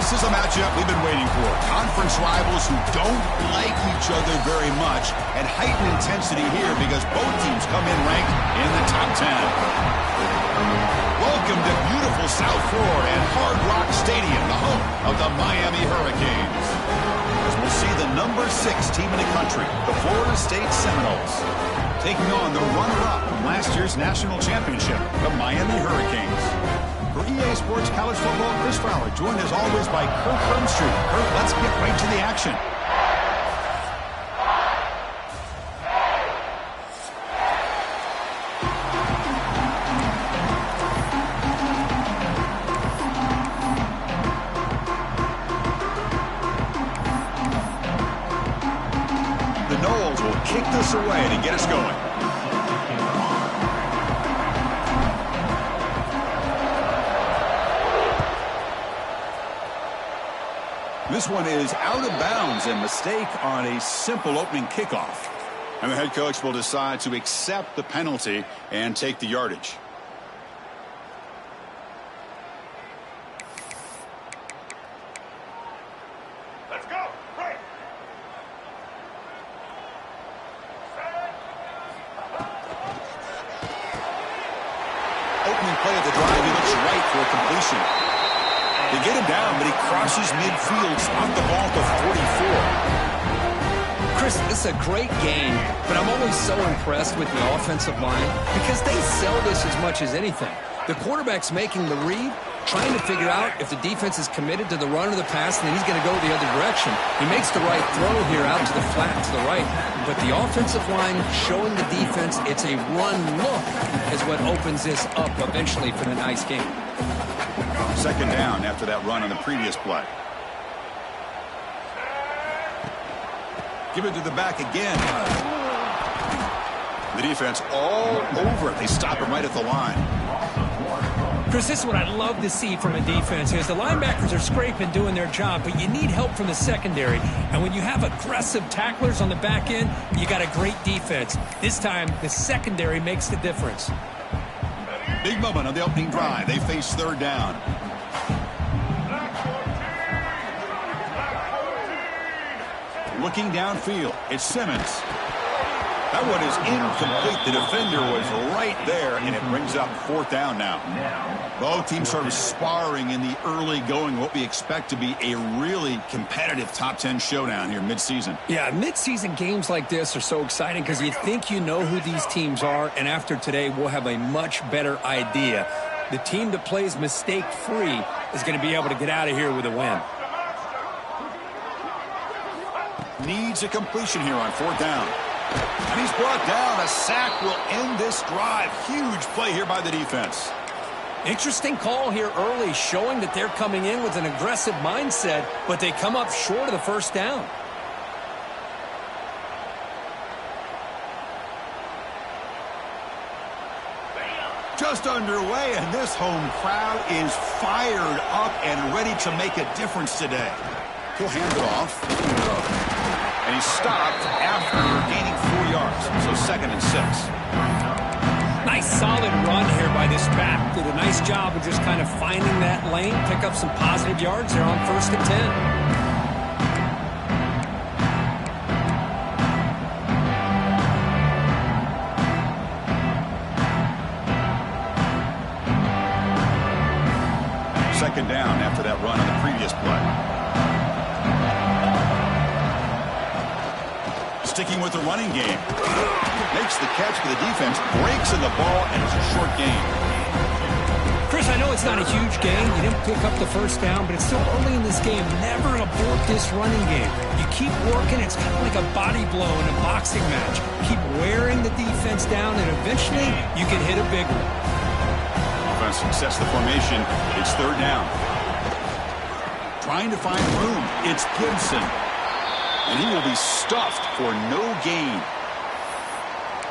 This is a matchup we've been waiting for. Conference rivals who don't like each other very much, and heightened intensity here because both teams come in ranked in the top 10. Welcome to beautiful South Florida and Hard Rock Stadium, the home of the Miami Hurricanes. As we'll see the number 6 team in the country, the Florida State Seminoles, taking on the runner-up from last year's national championship, the Miami Hurricanes. For EA Sports College Football, Chris Fowler, joined as always by Kirk Hermstreet. Kirk, let's get right to the action. The Noles will kick this away to get us going. This one is out of bounds, a mistake on a simple opening kickoff. And the head coach will decide to accept the penalty and take the yardage. Let's go. Right. Opening play of the drive, he looks right for a completion. They get him down, but he crosses midfield, spot the ball to 44. Chris, this is a great game, but I'm always so impressed with the offensive line because they sell this as much as anything. The quarterback's making the read, trying to figure out if the defense is committed to the run or the pass, and then he's going to go the other direction. He makes the right throw here out to the flat to the right, but the offensive line showing the defense it's a run look is what opens this up eventually for the nice game. Second down after that run on the previous play. Give it to the back again. The defense all over it. They stop him right at the line. Chris, this is what I love to see from a defense is the linebackers are scraping, doing their job, but you need help from the secondary. And when you have aggressive tacklers on the back end, you got a great defense. This time, the secondary makes the difference. Big moment on the opening drive. They face third down. Looking downfield, it's Simmons. That one is incomplete. The defender was right there, and it brings up fourth down now. Both teams sort of sparring in the early going, what we expect to be a really competitive top 10 showdown here midseason. Yeah, midseason games like this are so exciting because you think you know who these teams are, and after today, we'll have a much better idea. The team that plays mistake-free is going to be able to get out of here with a win. Needs a completion here on fourth down. And he's brought down. A sack will end this drive. Huge play here by the defense. Interesting call here early, showing that they're coming in with an aggressive mindset, but they come up short of the first down. Just underway, and this home crowd is fired up and ready to make a difference today. He'll hand it off. And he's stopped after gaining 4 yards. So 2nd and 6. Nice solid run here by this back. Did a nice job of just kind of finding that lane, pick up some positive yards there on 1st and 10. Second down after that run on the previous play. Sticking with the running game. Makes the catch for the defense, breaks in the ball, and it's a short gain. Chris, I know it's not a huge gain. You didn't pick up the first down, but it's still early in this game. Never abort this running game. You keep working. It's kind of like a body blow in a boxing match. Keep wearing the defense down, and eventually you can hit a big one. Offense success the formation. It's third down. Trying to find room. It's Gibson. And he will be stuffed for no gain.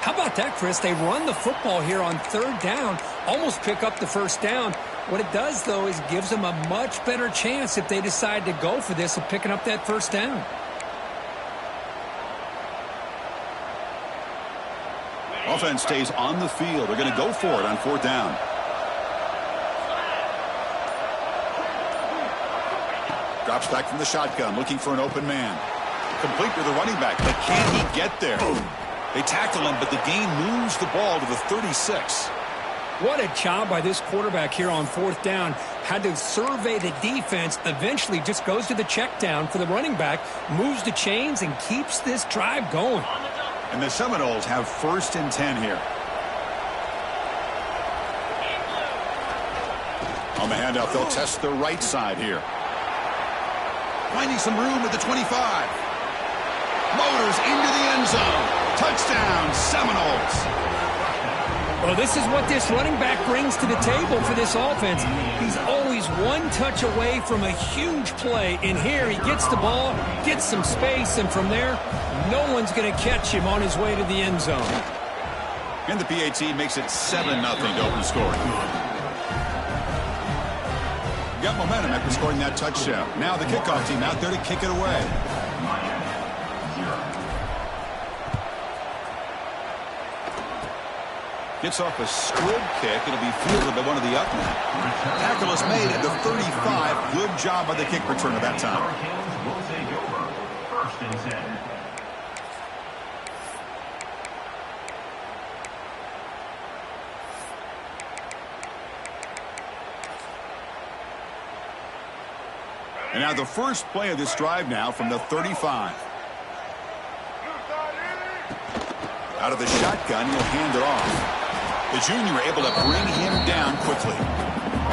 How about that, Chris? They run the football here on third down, almost pick up the first down. What it does, though, is gives them a much better chance if they decide to go for this of picking up that first down. Offense stays on the field. They're going to go for it on fourth down. Drops back from the shotgun, looking for an open man. Complete to the running back, but can he get there? They tackle him, but the gain moves the ball to the 36. What a job by this quarterback here on 4th down. Had to survey the defense, eventually just goes to the check down for the running back, moves the chains, and keeps this drive going. And the Seminoles have 1st and 10 here. On the handoff, they'll test the right side here. Finding some room at the 25. Motors into the end zone. Touchdown, Seminoles. Well, this is what this running back brings to the table for this offense. He's always one touch away from a huge play. And here he gets the ball, gets some space, and from there, no one's going to catch him on his way to the end zone. And the PAT makes it 7-0 to open scoring. Got momentum after scoring that touchdown. Now the kickoff team out there to kick it away. Gets off a squib kick. It'll be fielded by one of the up men. Tackle is made at the 35. Good job by the kick returner that time. Will take over. 1st and 10. And now the first play of this drive now from the 35. Out of the shotgun, he'll hand it off. The junior able to bring him down quickly.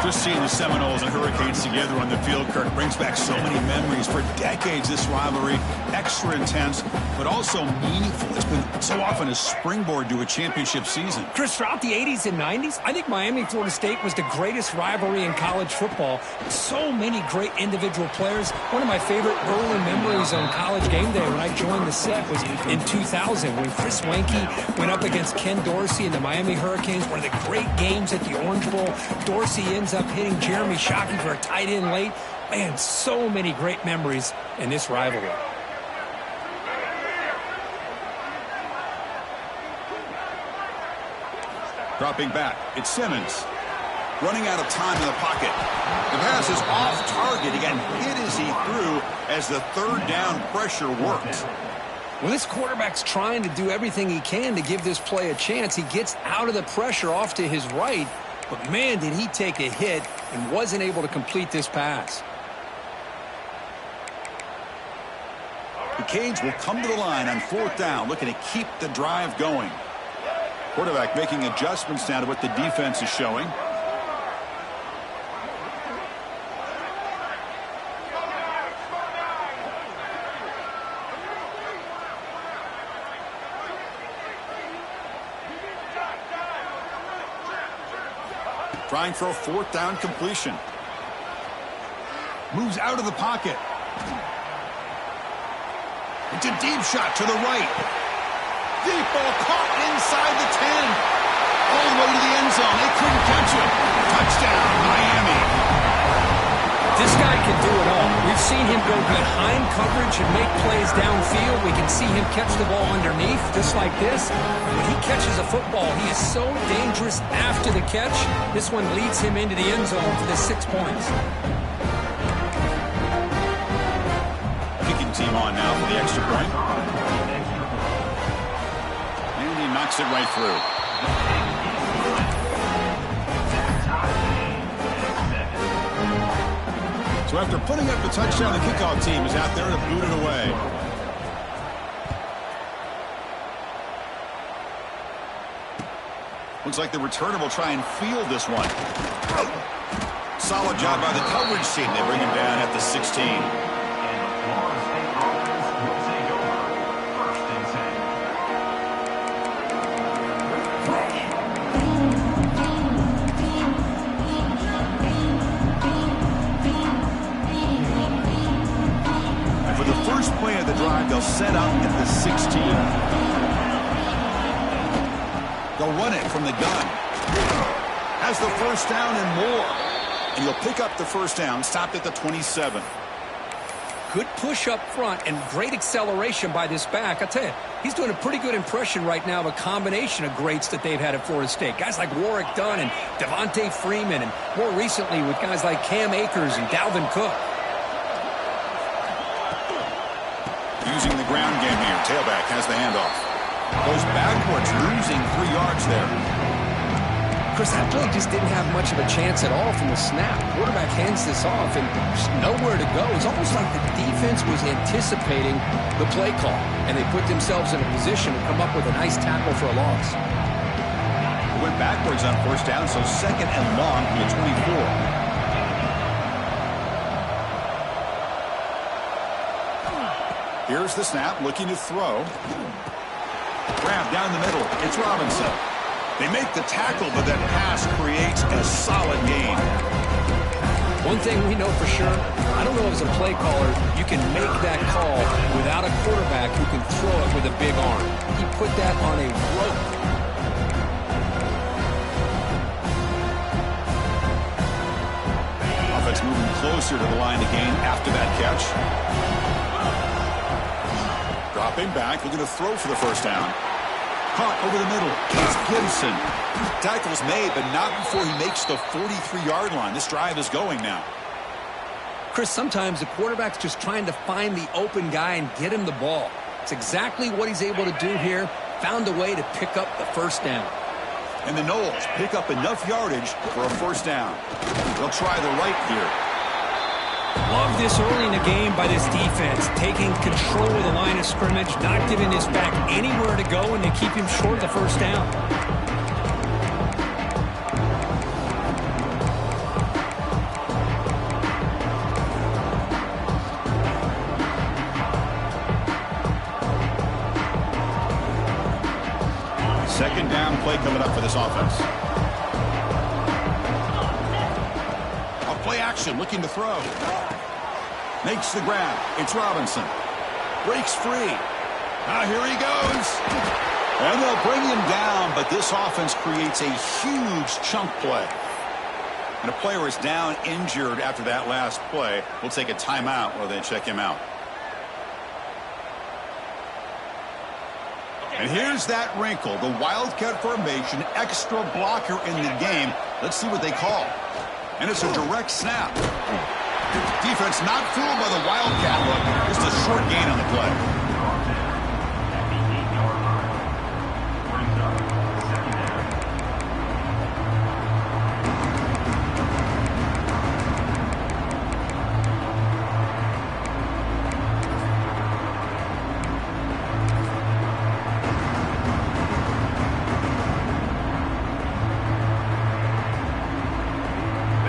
Just seeing the Seminoles and Hurricanes together on the field, Kirk, brings back so many memories. For decades, this rivalry, extra intense, but also meaningful. It's been so often a springboard to a championship season. Chris, throughout the 80s and 90s, I think Miami-Florida State was the greatest rivalry in college football. So many great individual players. One of my favorite early memories on College Game Day when I joined the set was in 2000 when Chris Weinke went up against Ken Dorsey and the Miami Hurricanes. One of the great games at the Orange Bowl. Dorsey ends up hitting Jeremy Shockey for a tight end late. Man, so many great memories in this rivalry. Dropping back, it's Simmons. Running out of time in the pocket. The pass is off target. He got hit as he threw as the 3rd down pressure worked. Well, this quarterback's trying to do everything he can to give this play a chance. He gets out of the pressure off to his right, but man, did he take a hit and wasn't able to complete this pass. The Canes will come to the line on 4th down, looking to keep the drive going. Quarterback making adjustments now to what the defense is showing. Trying for a 4th down completion. Moves out of the pocket. It's a deep shot to the right. Deep ball caught inside the 10. All the way to the end zone. They couldn't catch him. Touchdown, Miami. This guy can do it all. We've seen him go behind coverage and make plays downfield. We can see him catch the ball underneath, just like this. When he catches a football, he is so dangerous after the catch. This one leads him into the end zone for the 6 points. Kicking team on now for the extra point. And he knocks it right through. So after putting up the touchdown, the kickoff team is out there to boot it away. Looks like the returner will try and field this one. Solid job by the coverage team. They bring him down at the 16. Play of the drive, they'll set up at the 16. They'll run it from the gun. Has the 1st down and more. And he'll pick up the 1st down, stopped at the 27. Good push up front and great acceleration by this back. I tell you, he's doing a pretty good impression right now of a combination of greats that they've had at Florida State. Guys like Warwick Dunn and Devontae Freeman, and more recently with guys like Cam Akers and Dalvin Cook. using the ground game here. Tailback has the handoff. Goes backwards, losing 3 yards there. Chris, that play just didn't have much of a chance at all from the snap. Quarterback hands this off and just nowhere to go. It's almost like the defense was anticipating the play call, and they put themselves in a position to come up with a nice tackle for a loss. It went backwards on first down, so second and long from the 24. Here's the snap, looking to throw. Grab down the middle. It's Robinson. They make the tackle, but that pass creates a solid gain. One thing we know for sure, I don't know as a play caller, you can make that call without a quarterback who can throw it with a big arm. He put that on a rope. Offense moving closer to the line to gain after that catch. Dropping back, looking to throw for the first down. Caught over the middle. It's Gibson. Tackle's made, but not before he makes the 43-yard line. This drive is going now. Chris, sometimes the quarterback's just trying to find the open guy and get him the ball. It's exactly what he's able to do here. Found a way to pick up the first down. And the Noles pick up enough yardage for a first down. They'll try the right here. Love this early in the game by this defense, taking control of the line of scrimmage, not giving this back anywhere to go, and they keep him short of the first down. Second down play coming up for this offense. Play action, looking to throw. Makes the grab. It's Robinson. Breaks free. Now here he goes. And they'll bring him down, but this offense creates a huge chunk play. And a player is down injured after that last play. We'll take a timeout while they check him out. And here's that wrinkle, the Wildcat formation, extra blocker in the game. Let's see what they call. And it's a direct snap. Defense not fooled by the Wildcat look. Just a short gain on the play.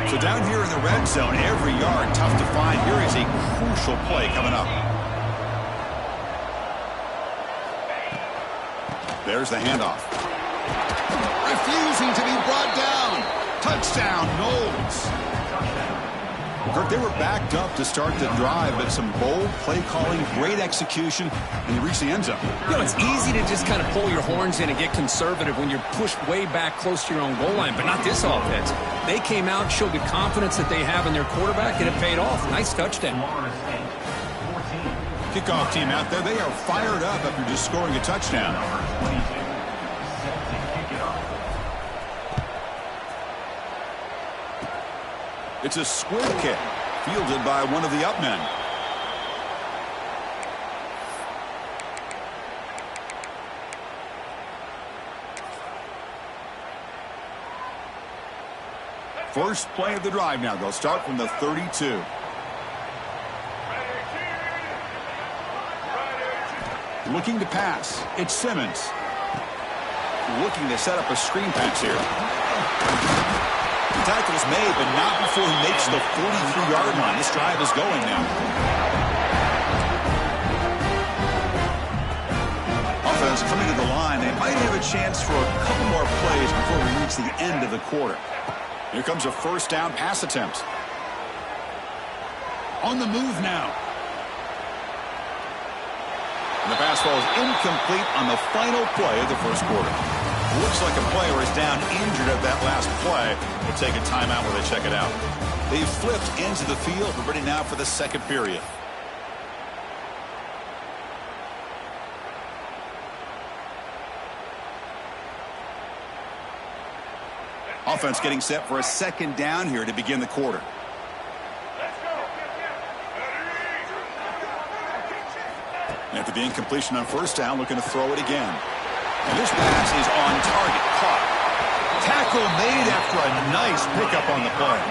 So down here in the red zone, every yard tough to find. Here is a crucial play coming up. There's the handoff. Refusing to be brought down. Touchdown, Noles. Kirk, they were backed up to start the drive, but some bold play calling, great execution, and they reached the end zone. You know, it's easy to just kind of pull your horns in and get conservative when you're pushed way back close to your own goal line, but not this offense. They came out, showed the confidence that they have in their quarterback, and it paid off. Nice touchdown. Kickoff team out there, they are fired up after just scoring a touchdown. It's a squib kick, fielded by one of the up men. First play of the drive now. They'll start from the 32. Looking to pass. It's Simmons. Looking to set up a screen pass here. The tackle's made, but not before he makes the 43-yard line. This drive is going now. Offense coming to the line. They might have a chance for a couple more plays before we reach the end of the quarter. Here comes a first down pass attempt. On the move now. And the pass falls incomplete on the final play of the first quarter. Looks like a player is down injured at that last play. We'll take a timeout while they check it out. They've flipped into the field. We're ready now for the second period. Offense getting set for a second down here to begin the quarter. After the incompletion on first down, looking to throw it again. And this pass is on target. Caught. Tackle made after a nice pickup on the play.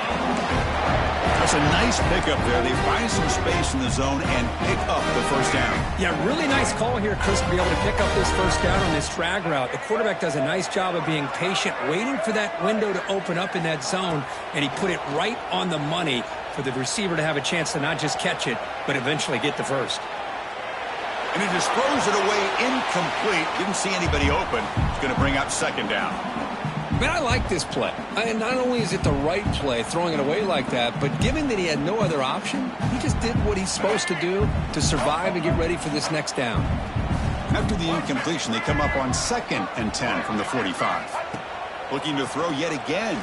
That's a nice pickup there. They find some space in the zone and pick up the first down. Yeah, really nice call here, Chris, to be able to pick up this first down on this drag route. The quarterback does a nice job of being patient, waiting for that window to open up in that zone, and he put it right on the money for the receiver to have a chance to not just catch it, but eventually get the first. And he just throws it away incomplete. Didn't see anybody open. It's going to bring up second down. Man, I like this play. And not only is it the right play, throwing it away like that, but given that he had no other option, he just did what he's supposed to do to survive and get ready for this next down. After the incompletion, they come up on 2nd and 10 from the 45. Looking to throw yet again.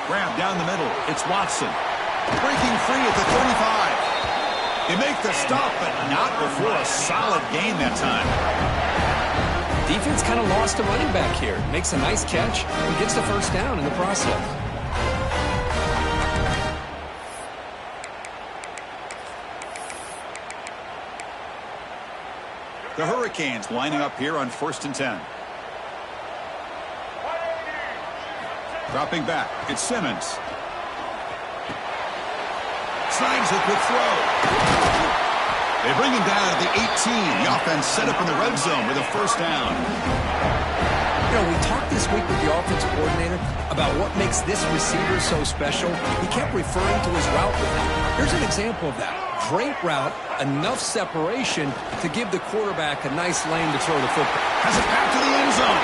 Grab down the middle. It's Watson. Breaking free at the 35. They make the stop, but not before a solid gain that time. Defense kind of lost a running back here. Makes a nice catch and gets the first down in the process. The Hurricanes lining up here on 1st and 10. Dropping back. It's Simmons. Slides a quick throw. They bring him down at the 18. The offense set up in the red zone with a first down. You know, we talked this week with the offensive coordinator about what makes this receiver so special. He kept referring to his route with him. Here's an example of that. Great route, enough separation to give the quarterback a nice lane to throw the football. Has it back to the end zone.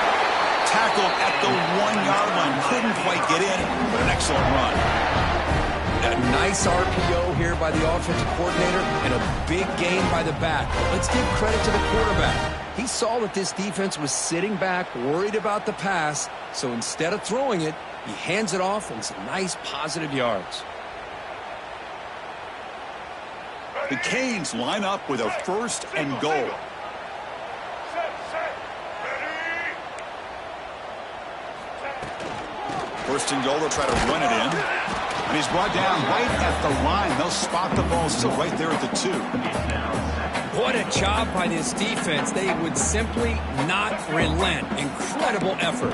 Tackled at the 1-yard line. Couldn't quite get in, but an excellent run. A nice RPO here by the offensive coordinator and a big gain by the back. Let's give credit to the quarterback. He saw that this defense was sitting back, worried about the pass, so instead of throwing it, he hands it off and some nice positive yards. The Canes line up with a 1st and goal. First and goal, they'll try to run it in. And he's brought down right at the line. They'll spot the ball still right there at the 2. What a job by this defense. They would simply not relent. Incredible effort.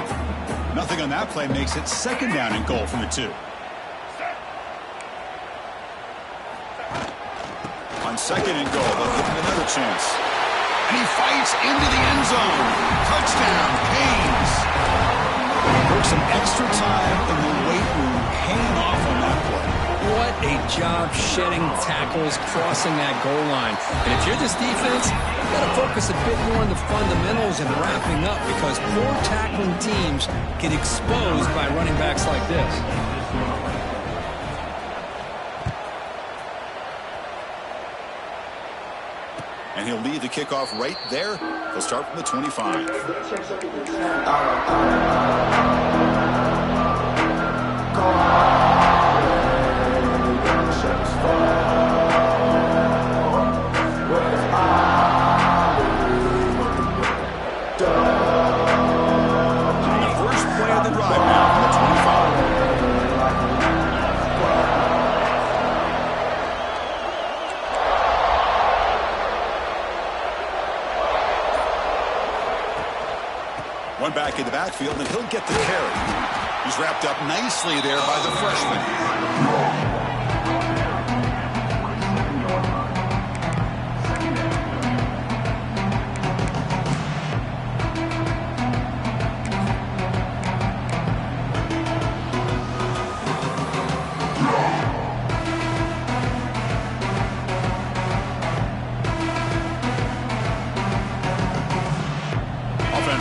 Nothing on that play makes it 2nd down and goal from the 2. On 2nd and goal, they'll give him another chance. And he fights into the end zone. Touchdown, Canes. Took some extra time in the weight room hanging off on that play. What a job shedding tackles, crossing that goal line. And if you're this defense, you've got to focus a bit more on the fundamentals and wrapping up because poor tackling teams get exposed by running backs like this. And he'll lead the kickoff right there. He'll start from the 25. And the first play of the drive now from the 25. One back in the backfield, and he'll get the carry. He's wrapped up nicely there by the freshman.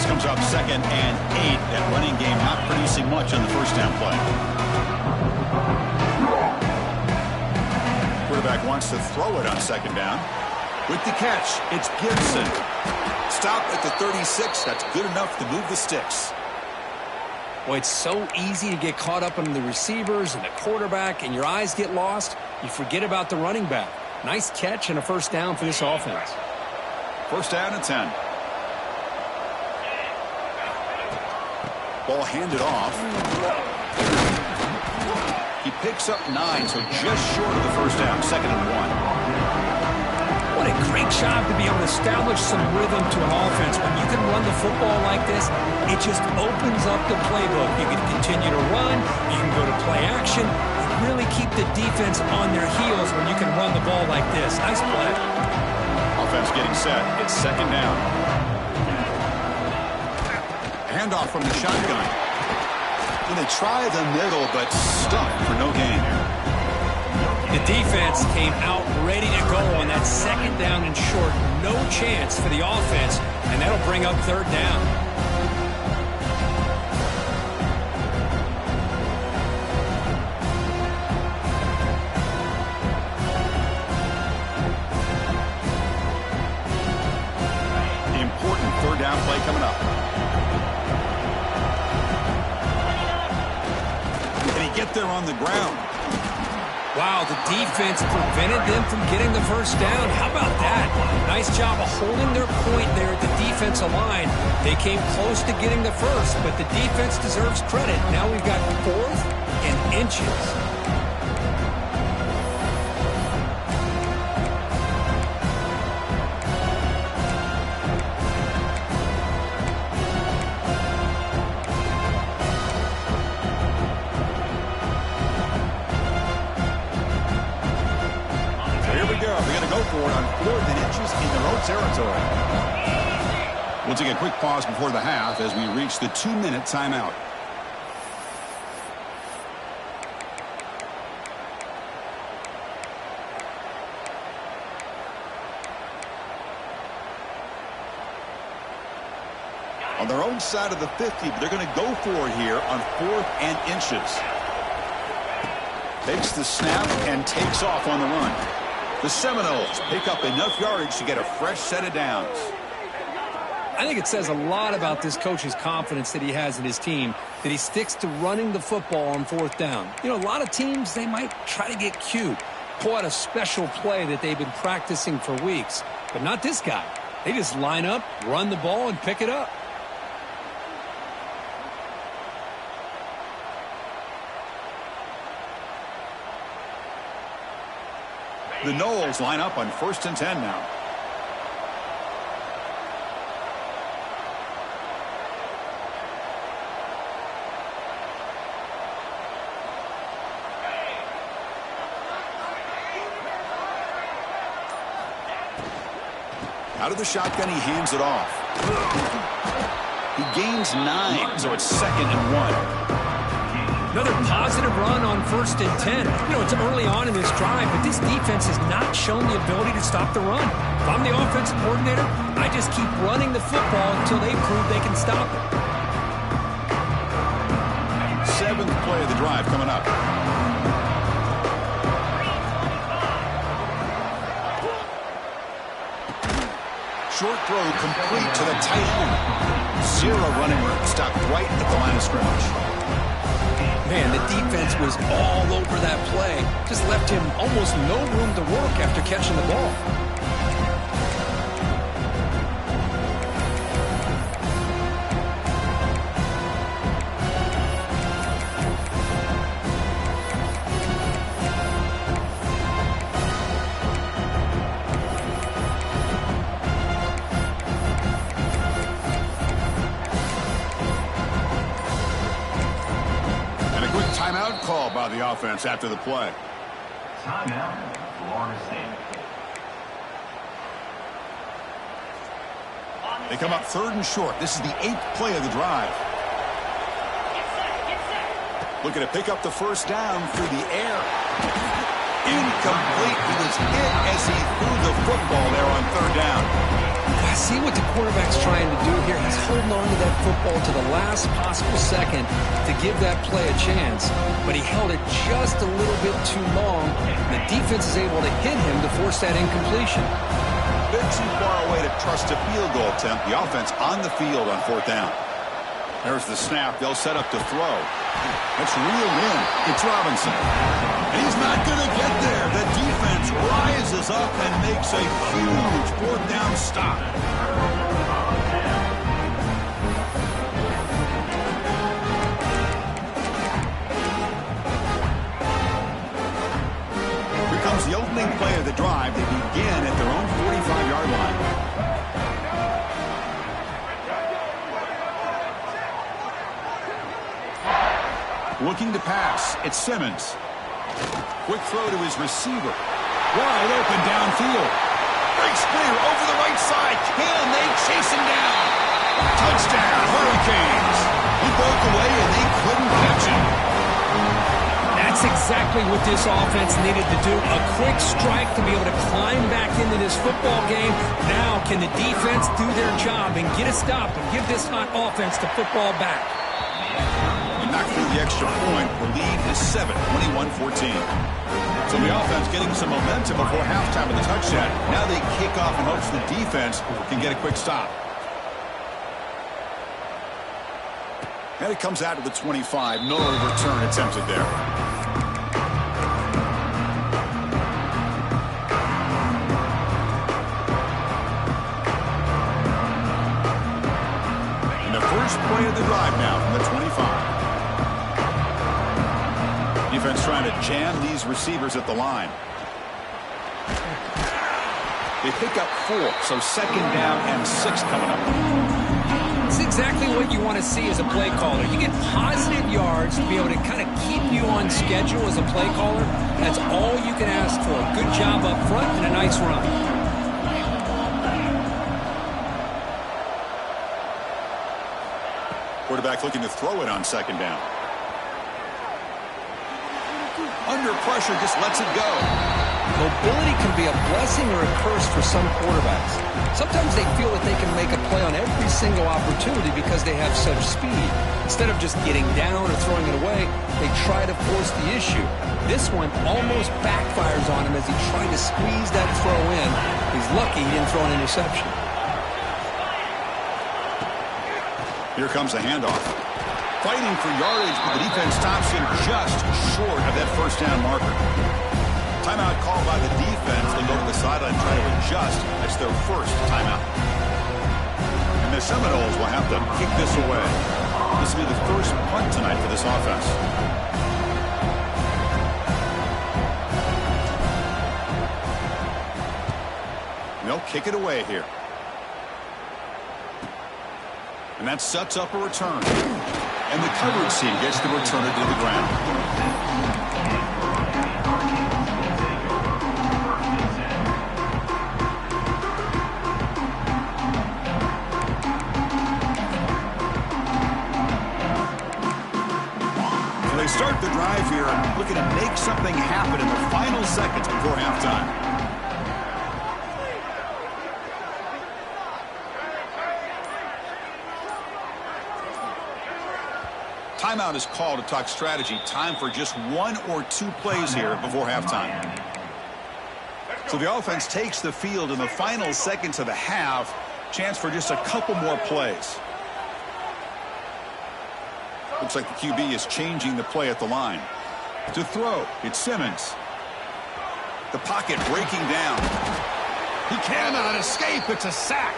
Comes up 2nd and 8. That running game not producing much on the first down play. Quarterback wants to throw it on 2nd down. With the catch, it's Gibson. Stop at the 36. That's good enough to move the sticks. Boy, it's so easy to get caught up in the receivers and the quarterback, and your eyes get lost. You forget about the running back. Nice catch and a first down for this offense. First down and 10. Ball handed off. He picks up 9, so just short of the first down. 2nd and 1. What a great job to be able to establish some rhythm to an offense. When you can run the football like this, it just opens up the playbook. You can continue to run, you can go to play action, and really keep the defense on their heels when you can run the ball like this. Nice play. Offense getting set. It's second down. Handoff from the shotgun. And they try the middle, but stuck for no gain. The defense came out ready to go on that second down and short. No chance for the offense, and that'll bring up third down. Important third down play coming up. Can he get there on the ground? Wow, the defense prevented them from getting the first down. How about that? Nice job of holding their point there at the defensive line. They came close to getting the first, but the defense deserves credit. Now we've got 4th and inches. On 4th and inches in their own territory. We'll take a quick pause before the half as we reach the 2-minute timeout. On their own side of the 50, but they're going to go for it here on 4th and inches. Takes the snap and takes off on the run. The Seminoles pick up enough yardage to get a fresh set of downs. I think it says a lot about this coach's confidence that he has in his team, that he sticks to running the football on 4th down. You know, a lot of teams, they might try to get cute, pull out a special play that they've been practicing for weeks. But not this guy. They just line up, run the ball, and pick it up. The Noles line up on 1st and 10 now. Out of the shotgun, he hands it off. He gains 9, so it's 2nd and 1. Another positive run on 1st and 10. You know, it's early on in this drive, but this defense has not shown the ability to stop the run. If I'm the offensive coordinator, I just keep running the football until they prove they can stop it. 7th play of the drive coming up. Short throw complete to the tight end. 0 running room, stopped right at the line of scrimmage. Man, the defense was all over that play. Just left him almost no room to work after catching the ball. Timeout call by the offense after the play. Timeout, Florida State. They come up 3rd and short. This is the 8th play of the drive. Looking to pick up the first down through the air. Incomplete. He was hit as he threw the football there on 3rd down. I see what the quarterback's trying to do here. He's holding on to that football to the last possible second to give that play a chance, but he held it just a little bit too long. The defense is able to hit him to force that incompletion. A bit too far away to trust a field goal attempt. The offense on the field on 4th down. There's the snap. They'll set up to throw. That's reeled in. It's Robinson. And he's not going to get there. The defense rises up and makes a huge 4th down stop. Here comes the opening play of the drive. They begin at their own 45. Looking to pass. It's Simmons. Quick throw to his receiver. Wide open downfield. Breaks clear over the right side. Can they chase him down? Touchdown, Hurricanes. He broke away and they couldn't catch him. That's exactly what this offense needed to do. A quick strike to be able to climb back into this football game. Now can the defense do their job and get a stop and give this hot offense the football back? Knocked through the extra point. The lead is 7, 21-14. So the offense getting some momentum before halftime of the touchdown. Now they kick off in hopes the defense can get a quick stop. And it comes out to the 25. No return attempted there. And the first play of the drive now from the 25. Defense trying to jam these receivers at the line. They pick up 4, so second down and 6 coming up. It's exactly what you want to see as a play caller. You get positive yards to be able to kind of keep you on schedule as a play caller. That's all you can ask for. Good job up front and a nice run. Quarterback looking to throw it on second down. Under pressure, just lets it go. Mobility can be a blessing or a curse for some quarterbacks. Sometimes they feel that they can make a play on every single opportunity because they have such speed. Instead of just getting down or throwing it away, they try to force the issue. This one almost backfires on him as he tried to squeeze that throw in. He's lucky he didn't throw an interception. Here comes the handoff. Fighting for yardage, but the defense stops him just short of that first down marker. Timeout called by the defense. They go to the sideline, try to adjust. That's their first timeout. And the Seminoles will have to kick this away. This will be the first punt tonight for this offense. They'll kick it away here. And that sets up a return. And the coverage team gets the returner to the ground. So they start the drive here, looking to make something happen in the final seconds before halftime. Timeout is called to talk strategy. Time for just 1 or 2 plays here before halftime. So the offense takes the field in the final seconds of the half. Chance for just a couple more plays. Looks like the QB is changing the play at the line. To throw, it's Simmons. The pocket breaking down. He cannot escape. It's a sack.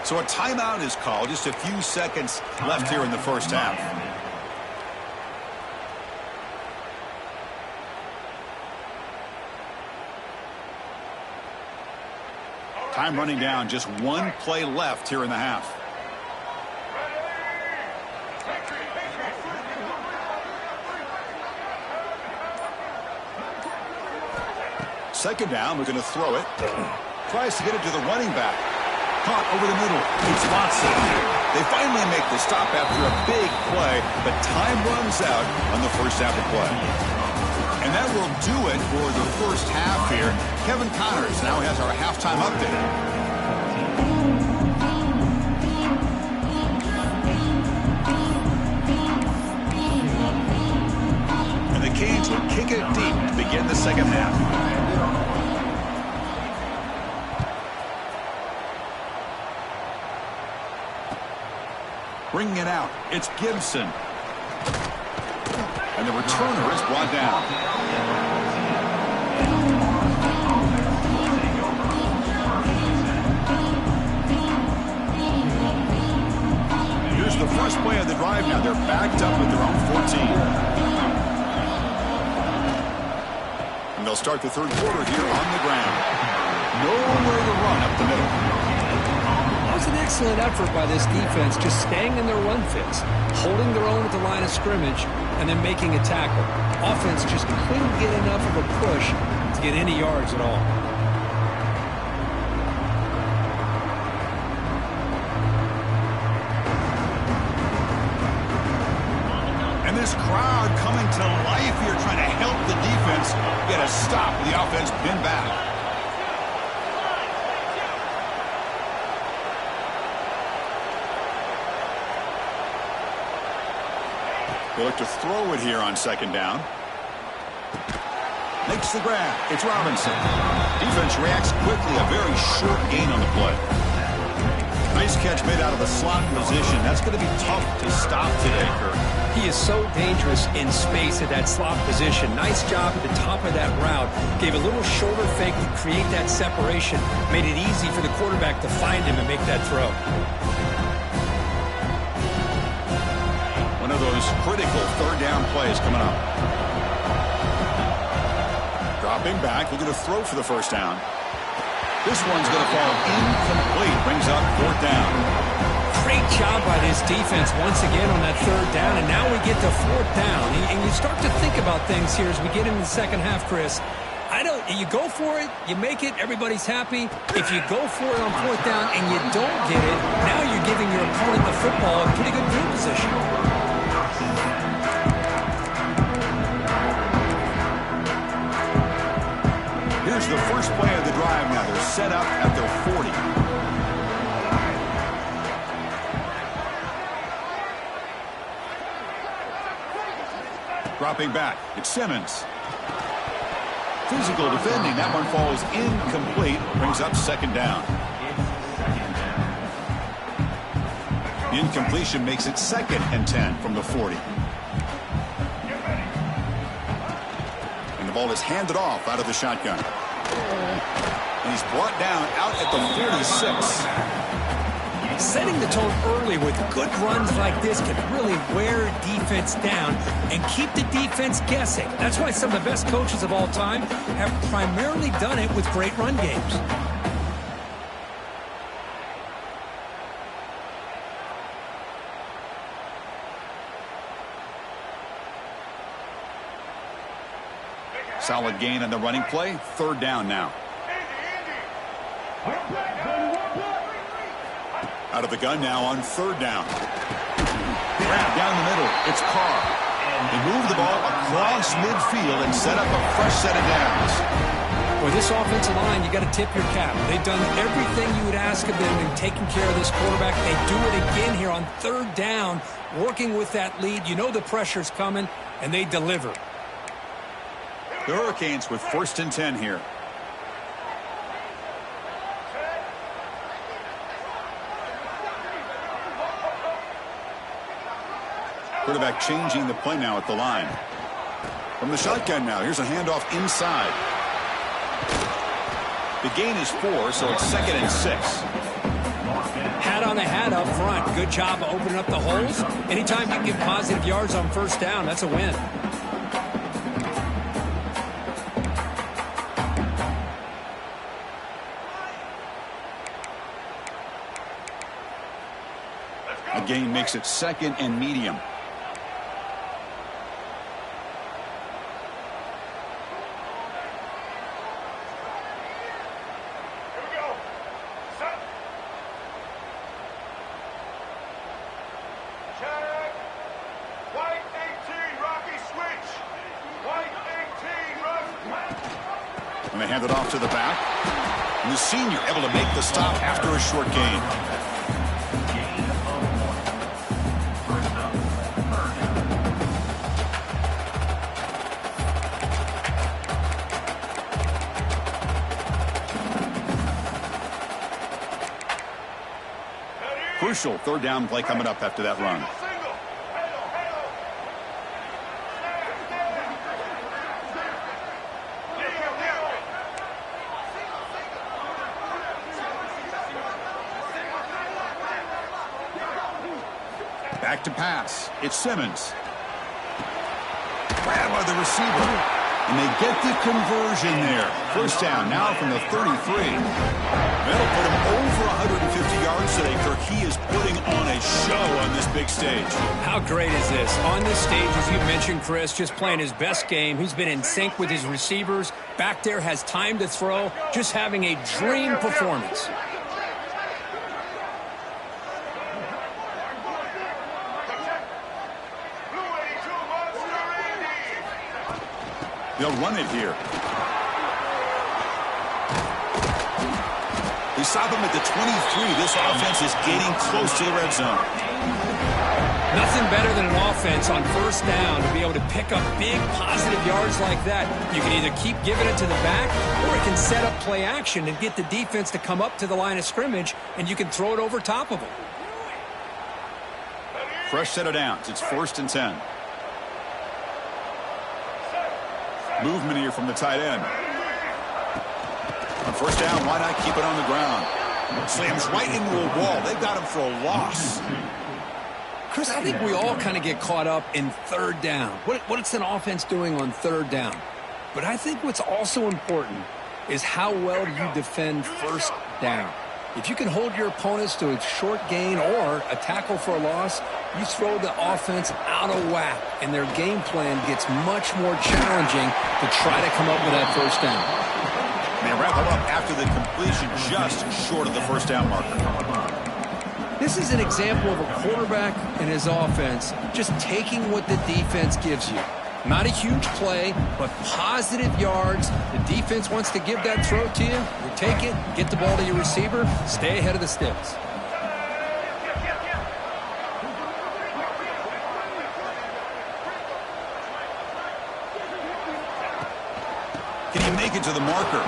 So a timeout is called. Just a few seconds left here in the first half. Time running down, just 1 play left here in the half. Second down, we're going to throw it. Tries to get it to the running back. Caught over the middle. It's Watson. They finally make the stop after a big play, but time runs out on the first half of play. And that will do it for the first half here. Kevin Connors now has our halftime update. And the Canes will kick it deep to begin the second half. Bringing it out, it's Gibson. And the returner is brought down. Here's the first play of the drive now. They're backed up at their own 14. And they'll start the third quarter here on the ground. Nowhere to run up the middle. Most of an excellent effort by this defense, just staying in their run fits, holding their own at the line of scrimmage, and then making a tackle. Offense just couldn't get enough of a push to get any yards at all. And this crowd coming to life here, trying to help the defense get a stop. The offense pinned back. They look to throw it here on second down. Makes the grab. It's Robinson. Defense reacts quickly. A very short gain on the play. Nice catch made out of the slot position. That's going to be tough to stop today, Kirk. He is so dangerous in space at that slot position. Nice job at the top of that route. Gave a little shoulder fake to create that separation. Made it easy for the quarterback to find him and make that throw. One of those critical third down plays coming up. Dropping back, looking to throw for the first down. This one's going to fall incomplete. Brings up fourth down. Great job by this defense once again on that third down, and now we get to fourth down. And you start to think about things here as we get into the second half, Chris. You go for it, you make it, everybody's happy. If you go for it on fourth down and you don't get it, now you're giving your opponent the football in pretty good field position. Here's the first play of the drive now. They're set up at their 40. Dropping back, it's Simmons. Physical defending, that one falls incomplete. Brings up second down. The incompletion makes it 2nd and 10 from the 40. And the ball is handed off out of the shotgun. And he's brought down out at the 46. Setting the tone early with good runs like this can really wear defense down and keep the defense guessing. That's why some of the best coaches of all time have primarily done it with great run games. Solid gain on the running play. Third down now. Out of the gun now on third down. Grab down the middle. It's Carr. They move the ball across midfield and set up a fresh set of downs. For this offensive line, you got to tip your cap. They've done everything you would ask of them in taking care of this quarterback. They do it again here on third down, working with that lead. You know the pressure's coming, and they deliver. The Hurricanes with 1st and 10 here. Quarterback changing the play now at the line. From the shotgun now, here's a handoff inside. The gain is 4, so it's 2nd and 6. Hat on the hat up front. Good job of opening up the holes. Anytime you can get positive yards on first down, that's a win. The gain makes it 2nd and medium. And they hand it off to the back. And the senior able to make the stop after a short gain. Crucial third down play coming up after that run. Back to pass. It's Simmons. Grab by the receiver. And they get the conversion there. First down now from the 33. That'll put him over 150 yards today, Kirk. He is putting on a show on this big stage. How great is this? On this stage, as you mentioned, Chris, just playing his best game. He's been in sync with his receivers. Back there, has time to throw. Just having a dream performance. They'll run it here. They stop him at the 23. This offense is getting close to the red zone. Nothing better than an offense on first down to be able to pick up big positive yards like that. You can either keep giving it to the back, or it can set up play action and get the defense to come up to the line of scrimmage, and you can throw it over top of them. Fresh set of downs. It's 1st and 10. Movement here from the tight end. On first down, why not keep it on the ground? Slams right into a wall. They've got him for a loss. Chris, I think we all kind of get caught up in third down. What's an offense doing on third down? But I think what's also important is how well you defend first down. If you can hold your opponents to a short gain or a tackle for a loss, you throw the offense out of whack, and their game plan gets much more challenging to try to come up with that first down. They wrap it up after the completion just short of the first down marker. This is an example of a quarterback and his offense just taking what the defense gives you. Not a huge play, but positive yards. The defense wants to give that throw to you. You take it, get the ball to your receiver, stay ahead of the sticks. Can he make it to the marker?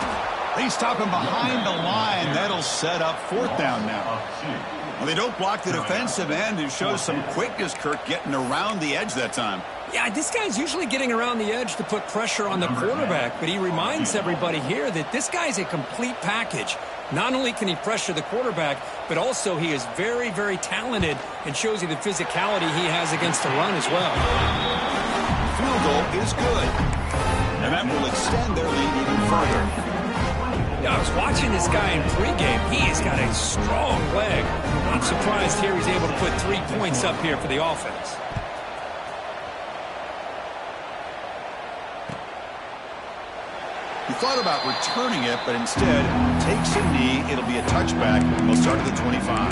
They stop him behind the line. That'll set up 4th down now. Well, they don't block the defensive end and shows some quickness, Kirk, getting around the edge that time. Yeah, this guy's usually getting around the edge to put pressure on the quarterback, but he reminds everybody here that this guy's a complete package. Not only can he pressure the quarterback, but also he is very, very talented and shows you the physicality he has against the run as well. Field goal is good. And that will extend their lead even further. Yeah, I was watching this guy in pregame. He has got a strong leg. I'm surprised here he's able to put 3 points up here for the offense. He thought about returning it, but instead takes a knee. It'll be a touchback. He'll start at the 25.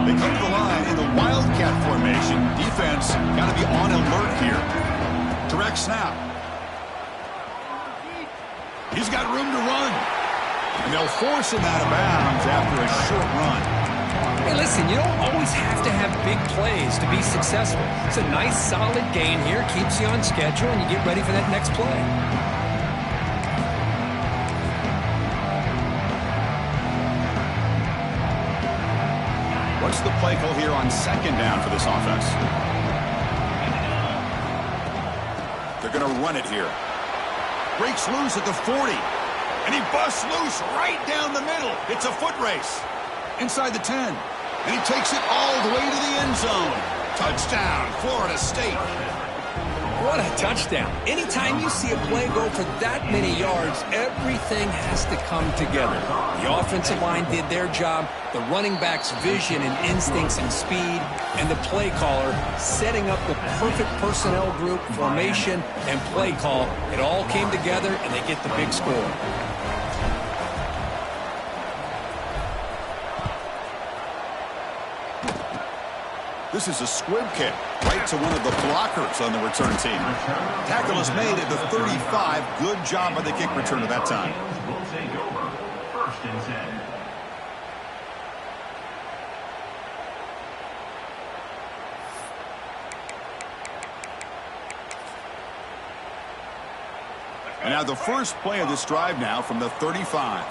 They come to the line in the Wildcat formation. Defense got to be on alert here. Direct snap. He's got room to run. And they'll force him out of bounds after a short run. Hey, listen, you don't always have to have big plays to be successful. It's a nice, solid gain here. Keeps you on schedule, and you get ready for that next play. What's the play call here on 2nd down for this offense? They're going to run it here. Breaks loose at the 40. And he busts loose right down the middle. It's a foot race. Inside the 10. And he takes it all the way to the end zone. Touchdown, Florida State. What a touchdown. Anytime you see a play go for that many yards, everything has to come together. The offensive line did their job, the running back's vision and instincts and speed, and the play caller setting up the perfect personnel group, formation, and play call. It all came together, and they get the big score. This is a squib kick right to one of the blockers on the return team. Tackle is made at the 35. Good job by the kick return at that time. Will take over. 1st and 10. And now the first play of this drive now from the 35.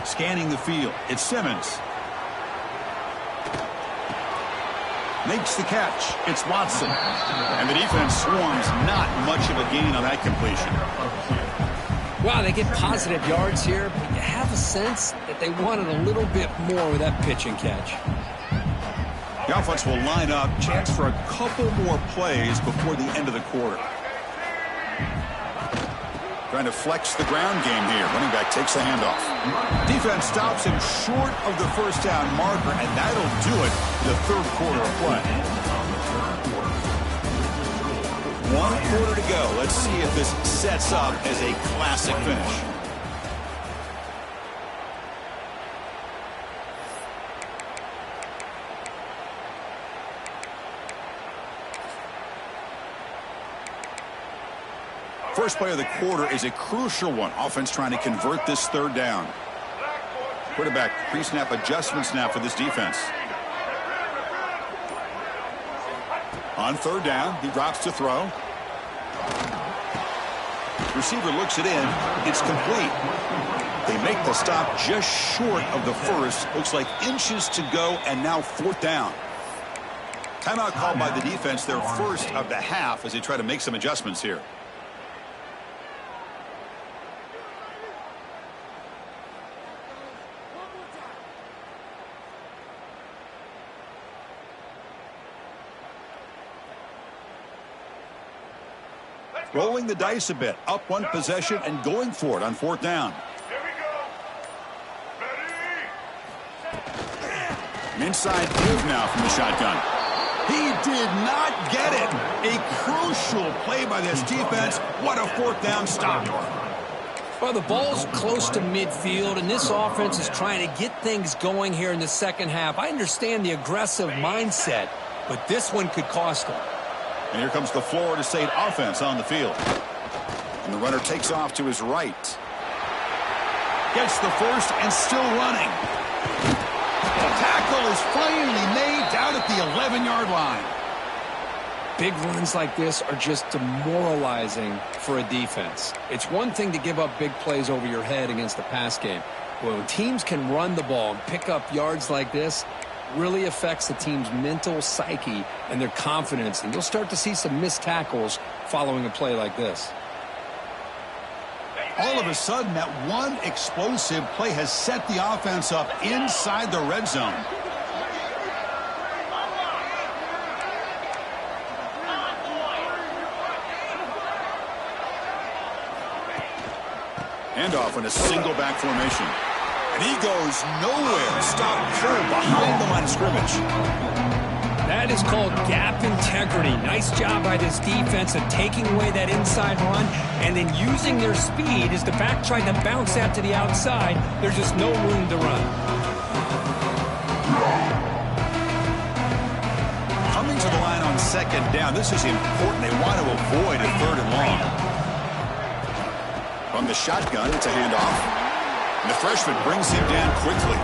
Scanning the field. It's Simmons. Makes the catch. It's Watson. And the defense swarms. Not much of a gain on that completion. Wow, they get positive yards here, but you have a sense that they wanted a little bit more with that pitch and catch. The offense will line up. Chance for a couple more plays before the end of the quarter. Trying to flex the ground game here. Running back takes the handoff. Defense stops him short of the first down marker, and that'll do it in the third quarter of play. 1 quarter to go. Let's see if this sets up as a classic finish. First play of the quarter is a crucial one. Offense trying to convert this third down. Quarterback pre-snap adjustments now for this defense. On third down, he drops to throw. Receiver looks it in. It's complete. They make the stop just short of the first. Looks like inches to go, and now fourth down. Timeout called by the defense, their first of the half, as they try to make some adjustments here. Rolling the dice a bit. Up one possession and going for it on fourth down. An inside move now from the shotgun. He did not get it. A crucial play by this defense. What a fourth down stop. Well, the ball's close to midfield, and this offense is trying to get things going here in the second half. I understand the aggressive mindset, but this one could cost them. And here comes the Florida State offense on the field. And the runner takes off to his right. Gets the first and still running. The tackle is finally made down at the 11-yard line. Big runs like this are just demoralizing for a defense. It's one thing to give up big plays over your head against the pass game. When teams can run the ball and pick up yards like this, really affects the team's mental psyche and their confidence, and you'll start to see some missed tackles following a play like this. All of a sudden, that one explosive play has set the offense up inside the red zone. Handoff in a single back formation. And he goes nowhere. Stop cold behind the line of scrimmage. That is called gap integrity. Nice job by this defense of taking away that inside run and then using their speed as the back tried to bounce out to the outside. There's just no room to run. Coming to the line on second down. This is important. They want to avoid a third and long. From the shotgun, it's a handoff. And the freshman brings him down quickly.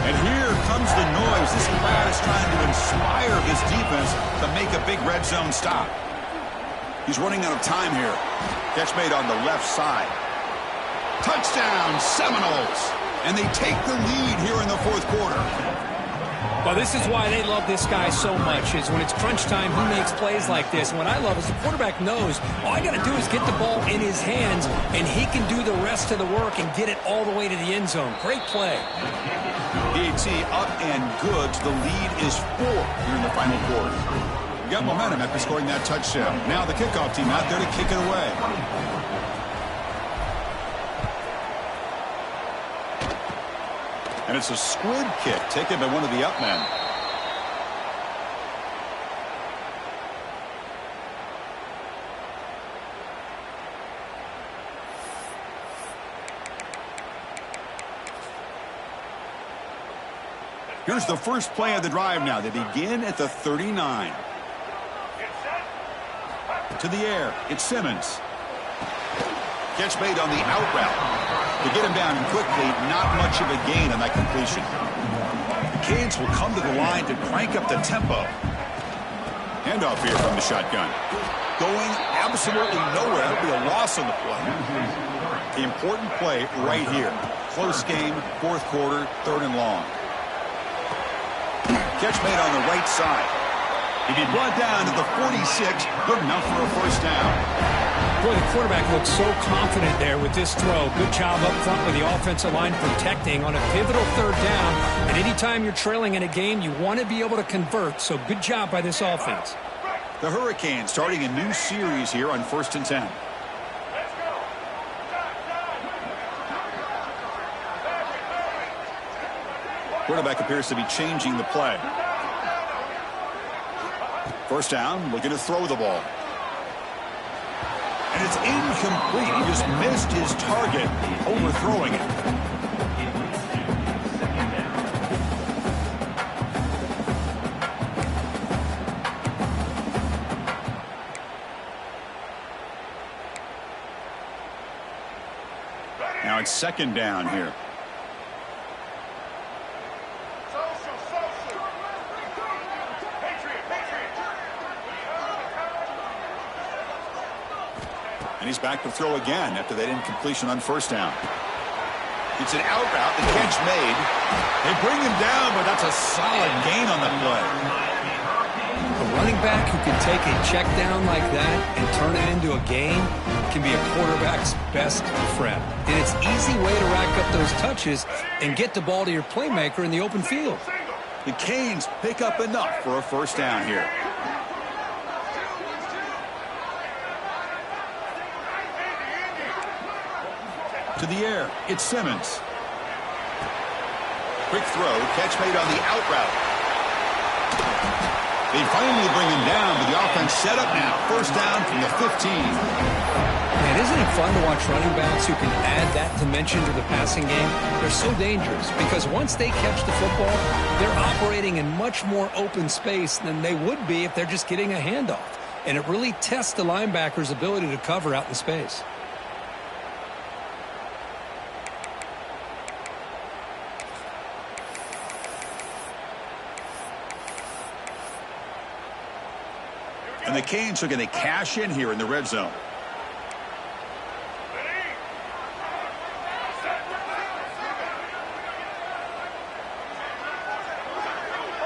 And here comes the noise. This crowd is trying to inspire this defense to make a big red zone stop. He's running out of time here. Catch made on the left side. Touchdown, Seminoles. And they take the lead here in the fourth quarter. Well, this is why they love this guy so much, is when it's crunch time, he makes plays like this. And what I love is the quarterback knows all I got to do is get the ball in his hands, and he can do the rest of the work and get it all the way to the end zone. Great play. DT up and good. The lead is 4 here in the final quarter. We got momentum after scoring that touchdown. Now the kickoff team out there to kick it away. And it's a squib kick taken by one of the up men. Here's the first play of the drive now. They begin at the 39. To the air, it's Simmons. Catch made on the out route. To get him down quickly, not much of a gain on that completion. The Canes will come to the line to crank up the tempo. Handoff here from the shotgun. Going absolutely nowhere. That'll be a loss on the play. The important play right here. Close game, fourth quarter, third and long. Catch made on the right side. He'd be brought down to the 46. Good enough for a first down. Boy, the quarterback looks so confident there with this throw. Good job up front with the offensive line protecting on a pivotal third down. And anytime you're trailing in a game, you want to be able to convert. So good job by this offense. The Hurricanes starting a new series here on 1st and 10. Quarterback appears to be changing the play. First down, looking to throw the ball. And it's incomplete. He just missed his target, overthrowing it. Now it's second down here. And he's back to throw again after that incompletion on first down. It's an out route. The catch made. They bring him down, but that's a solid gain on the play. A running back who can take a check down like that and turn it into a gain can be a quarterback's best friend. And it's an easy way to rack up those touches and get the ball to your playmaker in the open field. The Canes pick up enough for a first down here. To the air, it's Simmons. Quick throw, catch made on the out route. They finally bring him down, but the offense set up now. First down from the 15. Man, isn't it fun to watch running backs who can add that dimension to the passing game? They're so dangerous because once they catch the football, they're operating in much more open space than they would be if they're just getting a handoff. And it really tests the linebacker's ability to cover out in space. And the Canes are going to cash in here in the red zone.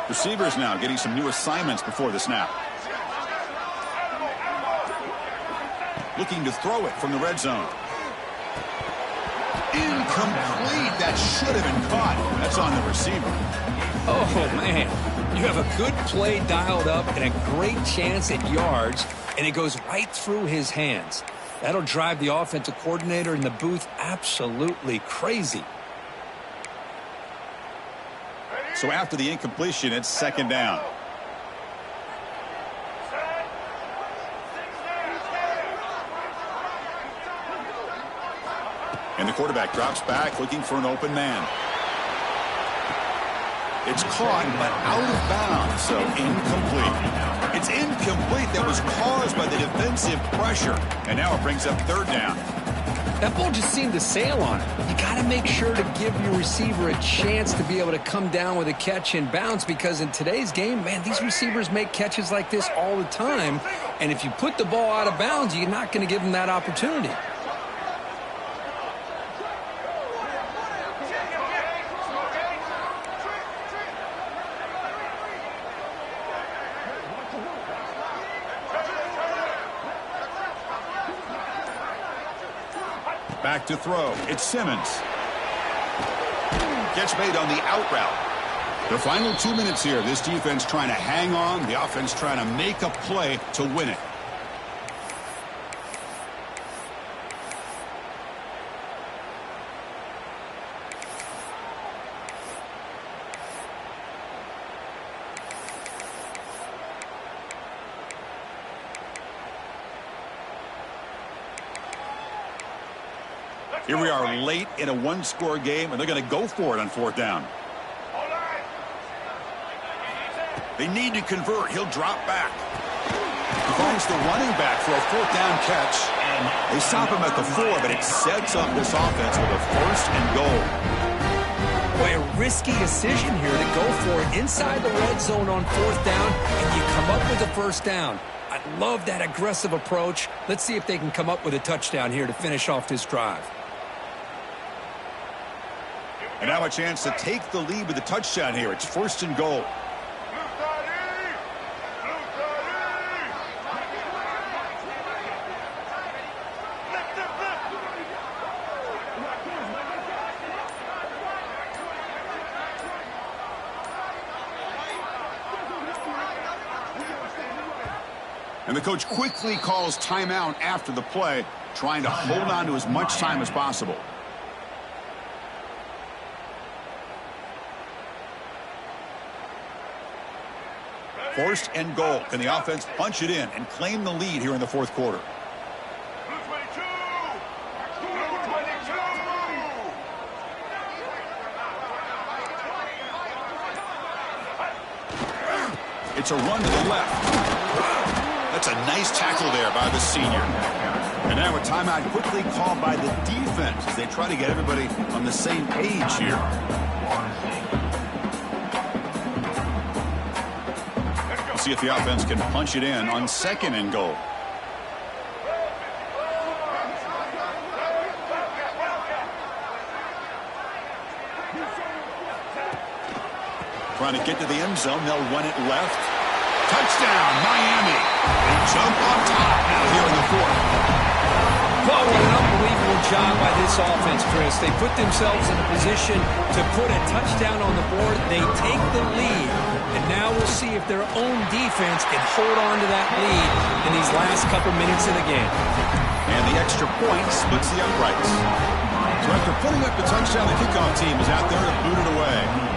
Receivers now getting some new assignments before the snap. Looking to throw it from the red zone. Incomplete. That should have been caught. That's on the receiver. Oh, man. You have a good play dialed up and a great chance at yards, and it goes right through his hands. That'll drive the offensive coordinator in the booth absolutely crazy. So after the incompletion, it's second down. And the quarterback drops back looking for an open man. It's caught, but out of bounds, so incomplete. It's incomplete. That was caused by the defensive pressure. And now it brings up third down. That ball just seemed to sail on it. You got to make sure to give your receiver a chance to be able to come down with a catch and bounce, because in today's game, man, these receivers make catches like this all the time. And if you put the ball out of bounds, you're not going to give them that opportunity. Back to throw. It's Simmons. Catch made on the out route. The final 2 minutes here. This defense trying to hang on. The offense trying to make a play to win it. Here we are late in a one-score game, and they're going to go for it on fourth down. They need to convert. He'll drop back. He finds the running back for a fourth down catch. They stop him at the 4, but it sets up this offense with a first and goal. Boy, a risky decision here to go for it inside the red zone on 4th down, and you come up with a first down. I love that aggressive approach. Let's see if they can come up with a touchdown here to finish off this drive. And now a chance to take the lead with a touchdown here. It's 1st and goal. And the coach quickly calls timeout after the play, trying to hold on to as much time as possible. First and goal. Can the offense punch it in and claim the lead here in the 4th quarter? It's a run to the left. That's a nice tackle there by the senior. And now a timeout quickly called by the defense as they try to get everybody on the same page here. We'll see if the offense can punch it in on 2nd and goal. Trying to get to the end zone. They'll run it left. Touchdown, Miami. They jump on top now here in the 4th. Well, what an unbelievable job by this offense, Chris. They put themselves in a position to put a touchdown on the board. They take the lead, and now we'll see if their own defense can hold on to that lead in these last couple minutes of the game. And the extra point splits the uprights. So after putting up the touchdown, the kickoff team is out there to boot it away.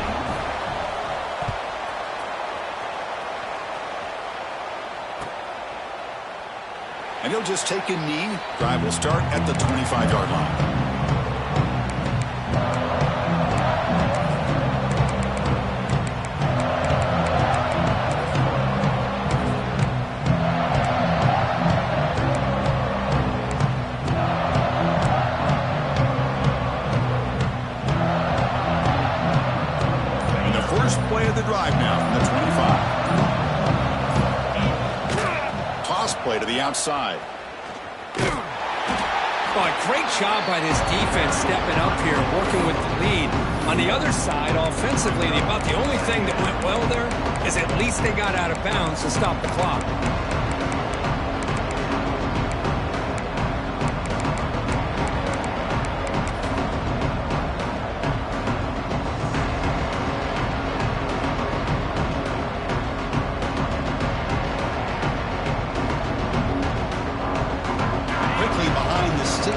And he'll just take a knee. Drive will start at the 25-yard line. And the first play of the drive now from the 25. Play to the outside. Oh, a great job by this defense stepping up here and working with the lead. On the other side, offensively, about the only thing that went well there is at least they got out of bounds to stop the clock.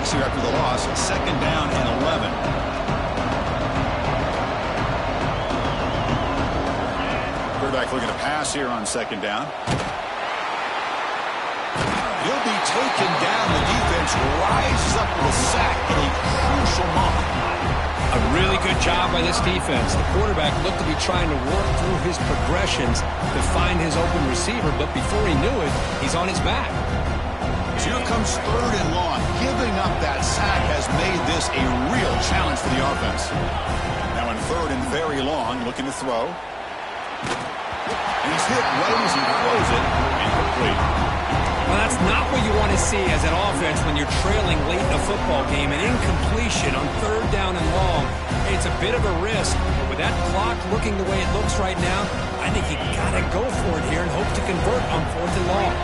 Here after the loss, 2nd down and 11. Quarterback looking to pass here on 2nd down. He'll be taken down. The defense rises up with a sack in a crucial moment. A really good job by this defense. The quarterback looked to be trying to work through his progressions to find his open receiver, but before he knew it, he's on his back. So here comes 3rd and long. Giving up that sack has made this a real challenge for the offense. Now in 3rd and very long, looking to throw. And he's hit right as he throws it. Incomplete. Well, that's not what you want to see as an offense when you're trailing late in a football game. An incompletion on 3rd down and long. It's a bit of a risk, but with that clock looking the way it looks right now, I think you got to go for it here and hope to convert on 4th and long.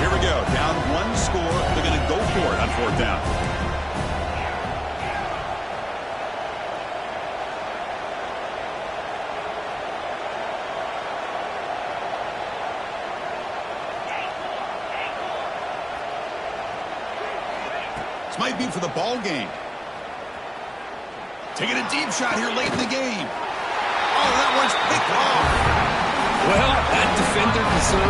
Here we go. Down 1 score. They're going to go for it on 4th down. This might be for the ball game. Taking a deep shot here late in the game. Oh, that one's picked off. Well, that defender deserves